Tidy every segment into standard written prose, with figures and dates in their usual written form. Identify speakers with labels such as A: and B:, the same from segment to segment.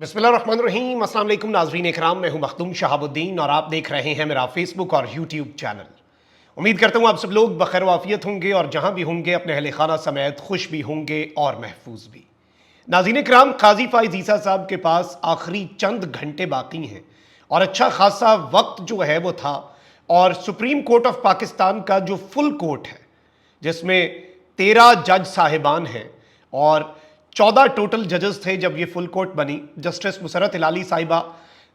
A: बिस्मिल्लाहिर्रहमानिर्रहीम। अस्सलाम वालेकुम नाज़रीन इकराम, मैं हूं मखदूम शहाबुद्दीन और आप देख रहे हैं मेरा फेसबुक और यूट्यूब चैनल। उम्मीद करता हूं आप सब लोग बखैर वाफियत होंगे और जहां भी होंगे अपने अहले खाना समेत खुश भी होंगे और महफूज भी। नाज़रीन इकराम, काजी फाइज ईसा साहब के पास आखिरी चंद घंटे बाकी हैं और अच्छा खासा वक्त जो है वो था, और सुप्रीम कोर्ट ऑफ पाकिस्तान का जो फुल कोर्ट है जिसमें 13 जज साहिबान हैं और 14 टोटल जजेस थे जब ये फुल कोर्ट बनी। जस्टिस मुसरत इलाली साहिबा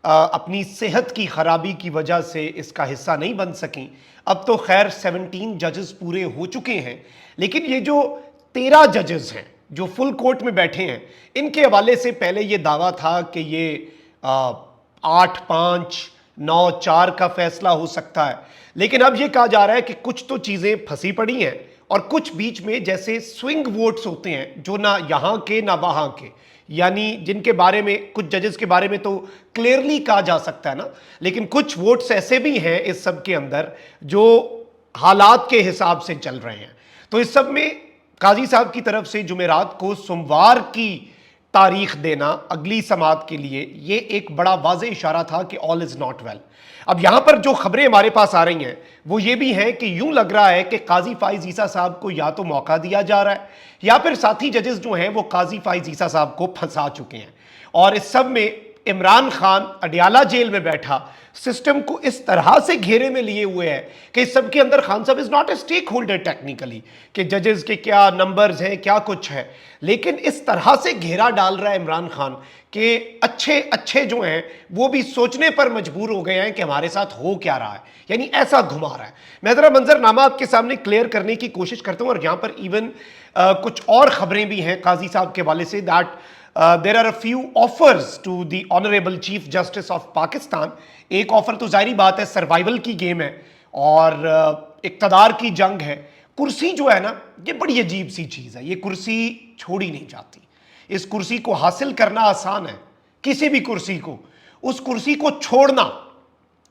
A: अपनी सेहत की खराबी की वजह से इसका हिस्सा नहीं बन सकी। अब तो खैर 17 जजेस पूरे हो चुके हैं, लेकिन ये जो 13 जजेस हैं जो फुल कोर्ट में बैठे हैं, इनके हवाले से पहले ये दावा था कि ये 8-5-9-4 का फैसला हो सकता है, लेकिन अब ये कहा जा रहा है कि कुछ तो चीज़ें फंसी पड़ी हैं और कुछ बीच में जैसे स्विंग वोट्स होते हैं जो ना यहाँ के ना वहाँ के, यानी जिनके बारे में कुछ जजेस के बारे में तो क्लियरली कहा जा सकता है ना, लेकिन कुछ वोट्स ऐसे भी हैं इस सब के अंदर जो हालात के हिसाब से चल रहे हैं। तो इस सब में काजी साहब की तरफ से जुमेरात को सोमवार की तारीख देना अगली समात के लिए ये एक बड़ा वाज़ेह इशारा था कि ऑल इज नॉट वेल। अब यहां पर जो खबरें हमारे पास आ रही हैं वो ये भी हैं कि यूं लग रहा है कि काजी फाइज ईसा साहब को या तो मौका दिया जा रहा है या फिर साथी जजेस जो हैं वो काजी फाइज ईसा साहब को फंसा चुके हैं। और इस सब में इमरान खान अडियाला जेल में बैठा सिस्टम को इस तरह से घेरे में लिए हुए है कि इस सब के अंदर खान साहब is not a stakeholder technically, कि जजेस के क्या नंबर्स हैं क्या कुछ है, लेकिन इस तरह से घेरा डाल रहा है इमरान खान कि अच्छे अच्छे जो हैं वो भी सोचने पर मजबूर हो गए हैं कि हमारे साथ हो क्या रहा है, यानी ऐसा घुमा रहा है। मैं जरा मंजरनामा आपके सामने क्लियर करने की कोशिश करता हूं, और यहां पर इवन कुछ और खबरें भी हैं काजी साहब के हवाले से that there are a few offers to the honourable chief justice of Pakistan. एक ऑफर तो जाहिर बात है सर्वाइवल की गेम है और इक्तदार की जंग है। कुर्सी जो है ना ये बड़ी अजीब सी चीज़ है, ये कुर्सी छोड़ी नहीं जाती। इस कुर्सी को हासिल करना आसान है, किसी भी कुर्सी को, उस कुर्सी को छोड़ना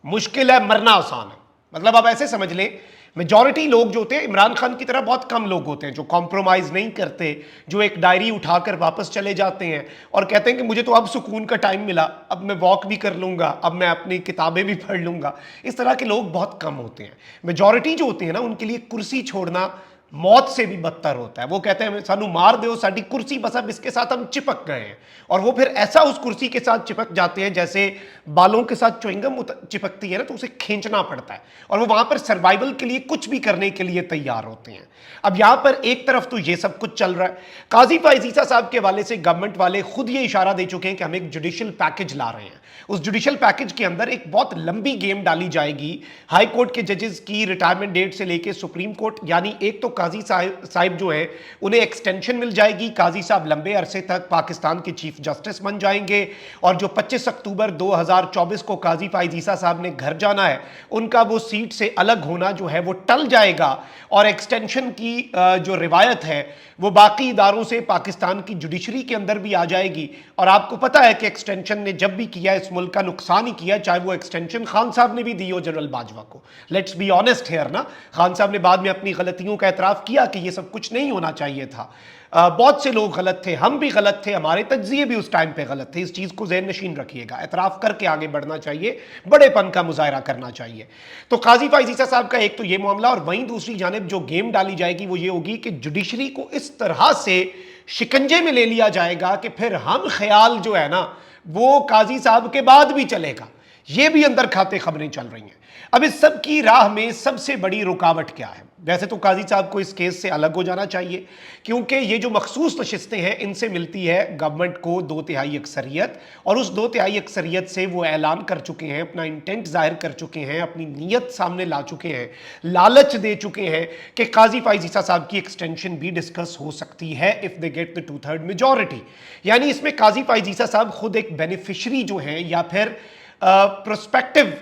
A: मुश्किल है, मरना आसान है। मतलब आप ऐसे समझ लें, मेजॉरिटी लोग जो होते हैं इमरान खान की तरह बहुत कम लोग होते हैं जो कॉम्प्रोमाइज़ नहीं करते, जो एक डायरी उठाकर वापस चले जाते हैं और कहते हैं कि मुझे तो अब सुकून का टाइम मिला, अब मैं वॉक भी कर लूँगा, अब मैं अपनी किताबें भी पढ़ लूँगा। इस तरह के लोग बहुत कम होते हैं। मेजॉरिटी जो होते हैं ना उनके लिए कुर्सी छोड़ना मौत से भी बदतर होता है। वो कहते हैं सानू मार दो साड़ी कुर्सी, बस अब इसके साथ हम चिपक गए हैं, और वो फिर ऐसा उस कुर्सी के साथ चिपक जाते हैं जैसे बालों के साथ च्युइंगम चिपकती है ना, तो उसे खींचना पड़ता है और वो वहां पर सर्वाइवल के लिए कुछ भी करने के लिए तैयार होते हैं। अब यहां पर एक तरफ तो ये सब कुछ चल रहा है, काजी फाइज ईसा साहब के हवाले से गवर्नमेंट वाले खुद ये इशारा दे चुके हैं कि हम एक जुडिशियल पैकेज ला रहे हैं। उस जुडिशियल पैकेज के अंदर एक बहुत लंबी गेम डाली जाएगी हाई कोर्ट के जजेस की रिटायरमेंट डेट से लेकर सुप्रीम कोर्ट, यानी एक तो काजी साहिब जो है उन्हें एक्सटेंशन मिल जाएगी, काजी साहब लंबे अरसे तक पाकिस्तान के चीफ जस्टिस बन जाएंगे, और जो 25 अक्टूबर 2024 को काजी फाइज ईसा साहब ने घर जाना है उनका वो सीट से अलग होना जो है वो टल जाएगा, और एक्सटेंशन की जो रिवायत है वो बाकी इदारों से पाकिस्तान की जुडिशरी के अंदर भी आ जाएगी। और आपको पता है कि एक्सटेंशन ने जब भी किया इस मुल्क का नुकसान ही किया, चाहे वो एक्सटेंशन खान साहब ने भी दी हो जनरल बाजवा को। लेट्स बी ऑनेस्ट हियर ना, खान साहब ने बाद में अपनी गलतियों का एतराफ़ किया कि ये सब कुछ नहीं होना चाहिए था। बहुत से लोग गलत थे, हम भी गलत थे, हमारे तज्जिए भी उस टाइम पे गलत थे। इस चीज़ को ज़हन नशीन रखिएगा, एतराफ़ करके आगे बढ़ना चाहिए, बड़ेपन का मुजाहरा करना चाहिए। तो काजी फाइज ईसा साहब का एक तो ये मामला, और वहीं दूसरी जानिब जो गेम डाली जाएगी वो ये होगी कि जुडिशरी को इस तरह से शिकंजे में ले लिया जाएगा कि फिर हम ख्याल जो है ना वो काजी साहब के बाद भी चलेगा। ये भी अंदर खाते खबरें चल रही हैं। अब इस सब की राह में सबसे बड़ी रुकावट क्या है? वैसे तो काजी साहब को इस केस से अलग हो जाना चाहिए, क्योंकि ये जो मखसूस नशिस्तें हैं इनसे मिलती है गवर्नमेंट को 2/3 अक्सरियत, और उस 2/3 अक्सरियत से वो ऐलान कर चुके हैं, अपना इंटेंट जाहिर कर चुके हैं, अपनी नीयत सामने ला चुके हैं, लालच दे चुके हैं कि काजी फाइज ईसा साहब की एक्सटेंशन भी डिस्कस हो सकती है if they get the 2/3 majority. यानी इसमें काजी फाइज ईसा साहब खुद एक बेनिफिशरी जो है, या फिर प्रोस्पेक्टिव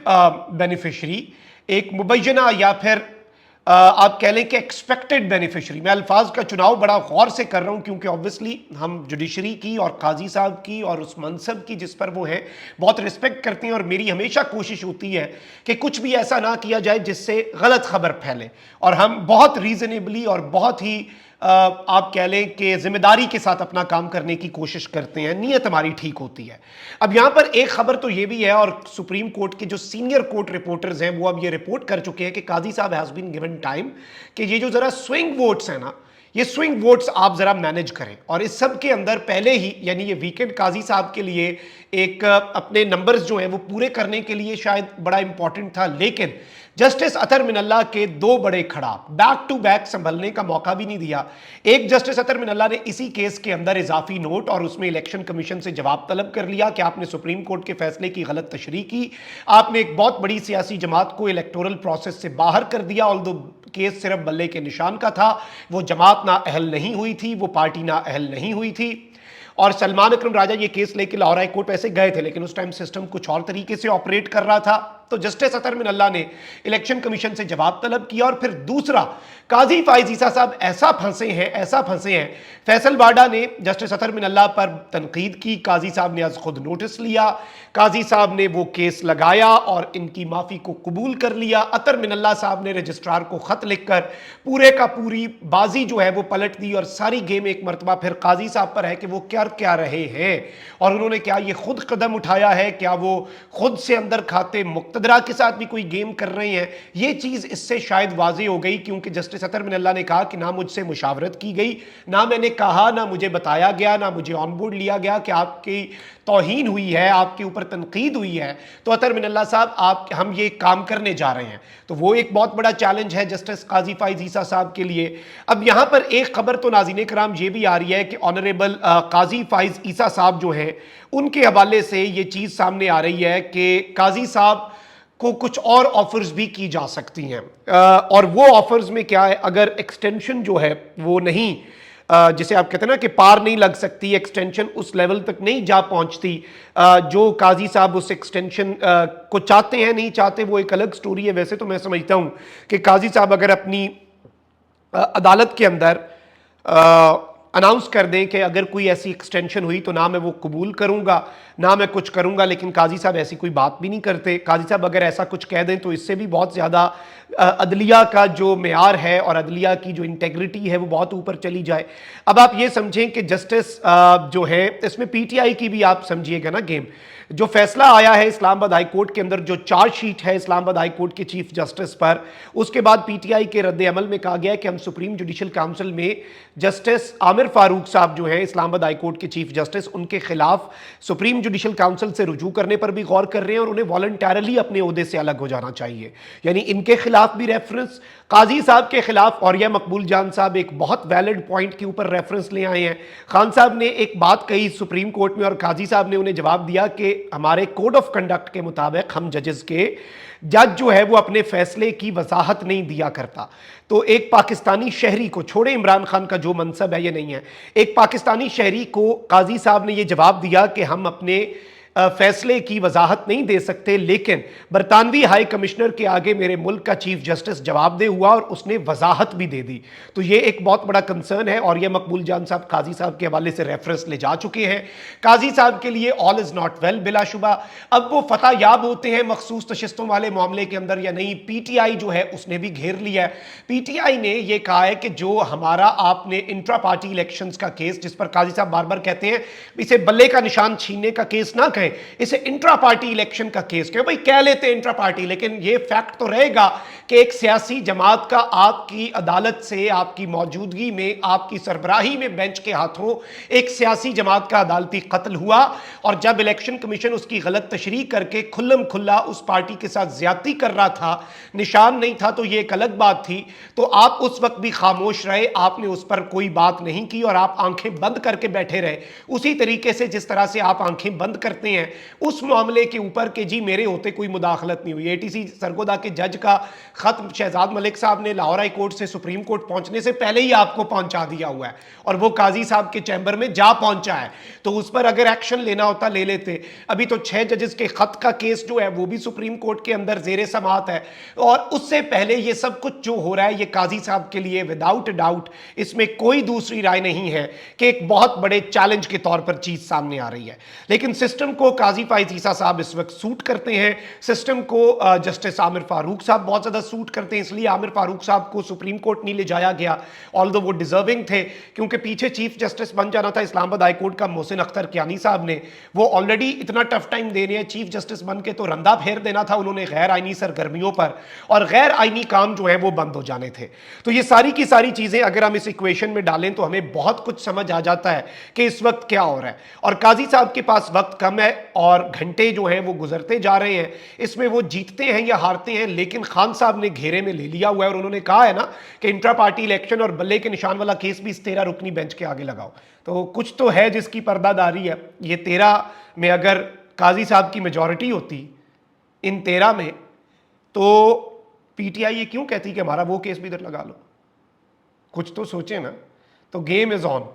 A: बेनिफिशरी, एक मुबैना या फिर आप कह लें कि एक्सपेक्टेड बेनिफिशरी। मैं अल्फाज का चुनाव बड़ा गौर से कर रहा हूं क्योंकि ऑब्वियसली हम जुडिशरी की और काजी साहब की और उस मनसब की जिस पर वो हैं बहुत रिस्पेक्ट करते हैं, और मेरी हमेशा कोशिश होती है कि कुछ भी ऐसा ना किया जाए जिससे गलत खबर फैले, और हम बहुत रीजनेबली और बहुत ही आप कह लें कि जिम्मेदारी के साथ अपना काम करने की कोशिश करते हैं, नीयत हमारी ठीक होती है। अब यहां पर एक खबर तो ये भी है, और सुप्रीम कोर्ट के जो सीनियर कोर्ट रिपोर्टर्स हैं वो अब ये रिपोर्ट कर चुके हैं कि काजी साहब हैज बीन गिवन टाइम कि ये जो जरा स्विंग वोट्स है ना, ये स्विंग वोट्स आप जरा मैनेज करें। और इस सब के अंदर पहले ही, यानी ये वीकेंड काजी साहब के लिए एक अपने नंबर्स जो हैं वो पूरे करने के लिए शायद बड़ा इंपॉर्टेंट था, लेकिन जस्टिस अतर मिनल्ला के दो बड़े खड़ाप बैक टू बैक संभलने का मौका भी नहीं दिया। एक, जस्टिस अतर मिनल्ला ने इसी केस के अंदर इजाफी नोट और उसमें इलेक्शन कमीशन से जवाब तलब कर लिया कि आपने सुप्रीम कोर्ट के फैसले की गलत तशरीह की, आपने एक बहुत बड़ी सियासी जमात को इलेक्टोरल प्रोसेस से बाहर कर दिया। ऑल्दो केस सिर्फ बल्ले के निशान का था, वो जमात ना अहल नहीं हुई थी, वो पार्टी ना अहल नहीं हुई थी। और सलमान अकरम राजा ये केस लेके लाहौर हाई कोर्ट वैसे गए थे, लेकिन उस टाइम सिस्टम कुछ और तरीके से ऑपरेट कर रहा था। तो जस्टिस अतर मिनल्ला ने इलेक्शन कमीशन से जवाब तलब किया। और फिर दूसरा, काजी फाइज ईसा साहब ऐसा फंसे हैं, फैसल बाडा ने जस्टिस अतर मिनल्ला पर तनकीद की, काजी साहब ने आज खुद नोटिस लिया, काजी साहब ने वो केस लगाया और इनकी माफी को कबूल कर लिया। अतर मिनल्ला साहब ने रजिस्ट्रार को खत लिखकर पूरे का पूरी बाजी जो है वो पलट दी, और सारी गेम एक मरतबा फिर काजी साहब पर है कि वो क्या रहे हैं, और उन्होंने क्या ये खुद कदम उठाया है, क्या वो खुद से अंदर खाते मुक्तदरा के साथ भी कोई गेम कर रहे हैं। ये चीज इससे शायद वाज़ेह हो गई, क्योंकि जस्टिस अतर मिनल्ला ने कहा कि ना मुझसे मुशावरत की गई, ना मैंने कहा, ना मुझे बताया गया, ना मुझे ऑन बोर्ड लिया गया कि आपकी तौहीन हुई है, आपके ऊपर तनकीद हुई है, तो अतर मिनल्ला साहब हम ये काम करने जा रहे हैं। तो वो एक बहुत बड़ा चैलेंज है जस्टिस काजी फाइज ईसा साहब के लिए। अब यहां पर एक खबर तो नाज़रीन कराम ये भी आ रही है कि ऑनरेबल काजी फाइज ईसा साहब जो हैं उनके हवाले से ये चीज सामने आ रही है कि काजी साहब को कुछ और ऑफर्स भी की जा सकती हैं। और वो ऑफर्स में क्या है, अगर एक्सटेंशन जो है वो नहीं, जिसे आप कहते हैं ना कि पार नहीं लग सकती, एक्सटेंशन उस लेवल तक नहीं जा पहुंचती जो काजी साहब उस एक्सटेंशन को चाहते हैं, नहीं चाहते वो एक अलग स्टोरी है। वैसे तो मैं समझता हूं कि काजी साहब अगर अपनी अदालत के अंदर अनाउंस कर दें कि अगर कोई ऐसी एक्सटेंशन हुई तो ना मैं वो कबूल करूंगा, ना मैं कुछ करूंगा, लेकिन काजी साहब ऐसी कोई बात भी नहीं करते। काजी साहब अगर ऐसा कुछ कह दें तो इससे भी बहुत ज़्यादा अदलिया का जो मेयार है और अदलिया की जो इंटेग्रिटी है वो बहुत ऊपर चली जाए। अब आप ये समझें कि जस्टिस जो है, इसमें पीटीआई की भी आप समझिएगा ना गेम। जो फैसला आया है इस्लामाबाद हाई कोर्ट के अंदर, जो चार्जशीट है इस्लामाबाद हाई कोर्ट के चीफ जस्टिस पर, उसके बाद पीटीआई के रद्द अमल में कहा गया है कि हम सुप्रीम जुडिशल काउंसिल में जस्टिस आमिर फारूक साहब जो है इस्लामाबाद हाई कोर्ट के चीफ जस्टिस, उनके खिलाफ सुप्रीम जुडिशल काउंसिल से रुजू करने पर भी गौर कर रहे हैं, और उन्हें वॉलंटरली अपने ओहदे से अलग हो जाना चाहिए। यानी इनके खिलाफ भी रेफरेंस, काजी साहब के खिलाफ, और यह मकबूल जान साहब एक बहुत वैलिड पॉइंट के ऊपर रेफरेंस ले आए हैं। खान साहब ने एक बात कही सुप्रीम कोर्ट में और काजी साहब ने उन्हें जवाब दिया कि हमारे कोड ऑफ कंडक्ट के मुताबिक हम जजेस के जज जो है वो अपने फैसले की वजाहत नहीं दिया करता। तो एक पाकिस्तानी शहरी को, छोड़े इमरान खान का जो मनसब है ये नहीं है, एक पाकिस्तानी शहरी को काजी साहब ने ये जवाब दिया कि हम अपने फैसले की वजाहत नहीं दे सकते, लेकिन बरतानवी हाई कमिश्नर के आगे मेरे मुल्क का चीफ जस्टिस जवाबदेह हुआ और उसने वजाहत भी दे दी। तो ये एक बहुत बड़ा कंसर्न है, और ये मकबूल जान साहब काजी साहब के हवाले से रेफरेंस ले जा चुके हैं। काजी साहब के लिए ऑल इज नॉट वेल बिलाशुबा। अब वो फतह याब होते हैं मखसूस नशिस्तों वाले मामले के अंदर या नहीं, पीटीआई जो है उसने भी घेर लिया है। पीटीआई ने यह कहा है कि जो हमारा आपने इंट्रा पार्टी इलेक्शंस का केस, जिस पर काजी साहब बार बार कहते हैं इसे बल्ले का निशान छीनने का केस ना, इसे इंट्रा पार्टी इलेक्शन का केस क्यों भाई कह लेते हैं इंट्रा पार्टी, लेकिन यह फैक्ट तो रहेगा कि एक सियासी जमात का आपकी अदालत से, आपकी मौजूदगी में, आपकी सरबराही में बेंच के हाथों एक सियासी जमात का अदालती कत्ल हुआ, और जब इलेक्शन कमीशन उसकी गलत तशरीह करके खुल्लम खुल्ला उस पार्टी के साथ ज्यादती कर रहा था, निशान नहीं था, तो यह एक अलग बात थी। तो आप उस वक्त भी खामोश रहे, आपने उस पर कोई बात नहीं की और आप आंखें बंद करके बैठे रहे। उसी तरीके से जिस तरह से आप आंखें बंद करते हैं उस मामले के ऊपर कि जी मेरे होते कोई मुदाखलत नहीं हुई। एटीसी सरगोदा के जज का खत शहजाद मलिक साहब ने लाहौर हाई कोर्ट से सुप्रीम कोर्ट पहुंचने से पहले ही आपको पहुंचा दिया हुआ है, और वो काजी साहब के चैम्बर में जा पहुंचा है। तो उस पर अगर एक्शन लेना होता ले लेते। अभी तो 6 जजेस के खत का केस जो है वो भी सुप्रीम कोर्ट के अंदर जेरे समाअत है, और उससे पहले ये सब कुछ जो हो रहा है ये काजी साहब के लिए विदाउट डाउट, इसमें कोई दूसरी राय नहीं है कि एक बहुत बड़े चैलेंज के तौर पर चीज सामने आ रही है। लेकिन सिस्टम को काजी फाइज ईसा साहब इस वक्त सूट करते हैं, सिस्टम को जस्टिस आमिर फारूक साहब बहुत ज़्यादा सूट करते हैं, इसलिए आमिर फारूक साहब को सुप्रीम कोर्ट नहीं ले जाया गया, ऑल्दो वो डिजर्विंग थे, क्योंकि पीछे चीफ जस्टिस बन जाना था इस्लामाबाद हाई कोर्ट का मोहसिन अख्तर कियानी साहब ने। वो ऑलरेडी इतना टफ टाइम दे रहे हैं, चीफ जस्टिस बन के तो रंदा फेर देना था उन्होंने गैर आईनी सरगर्मियों पर, और गैर आईनी काम जो है वो बंद हो जाने थे। तो ये सारी की सारी चीज़ें अगर हम इस इक्वेशन में डालें तो हमें बहुत कुछ समझ आ जाता है कि इस वक्त क्या हो रहा है। और काजी साहब के पास वक्त कम है और घंटे जो हैं वो गुजरते जा रहे हैं, इसमें वो जीतते हैं या हारते हैं, लेकिन खान साहब ने घेरे में ले लिया हुआ है और उन्होंने कहा है ना कि इंट्रा पार्टी इलेक्शन और बल्ले के निशान वाला केस भी इस 13 रुकनी बेंच के आगे लगाओ। तो कुछ तो है जिसकी पर्दादारी है। ये 13 में अगर काजी साहब की मेजॉरिटी होती इन 13 में, तो पीटीआई ये क्यों कहती कि हमारा वो केस भी इधर लगा लो? कुछ तो सोचें ना। तो गेम इज ऑन,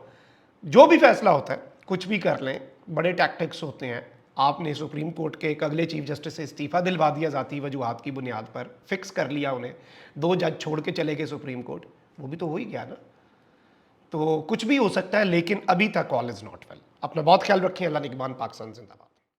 A: जो भी फैसला होता है कुछ भी कर लें, बड़े टैक्टिक्स होते हैं। आपने सुप्रीम कोर्ट के एक अगले चीफ जस्टिस से इस्तीफा दिलवा दिया जाती वजूहात की बुनियाद पर, फिक्स कर लिया उन्हें, 2 जज छोड़ के चले गए सुप्रीम कोर्ट, वो भी तो हो ही गया ना। तो कुछ भी हो सकता है, लेकिन अभी तक ऑल इज नॉट वेल। अपना बहुत ख्याल रखें। अल्लाह निगहबान। पाकिस्तान जिंदाबाद।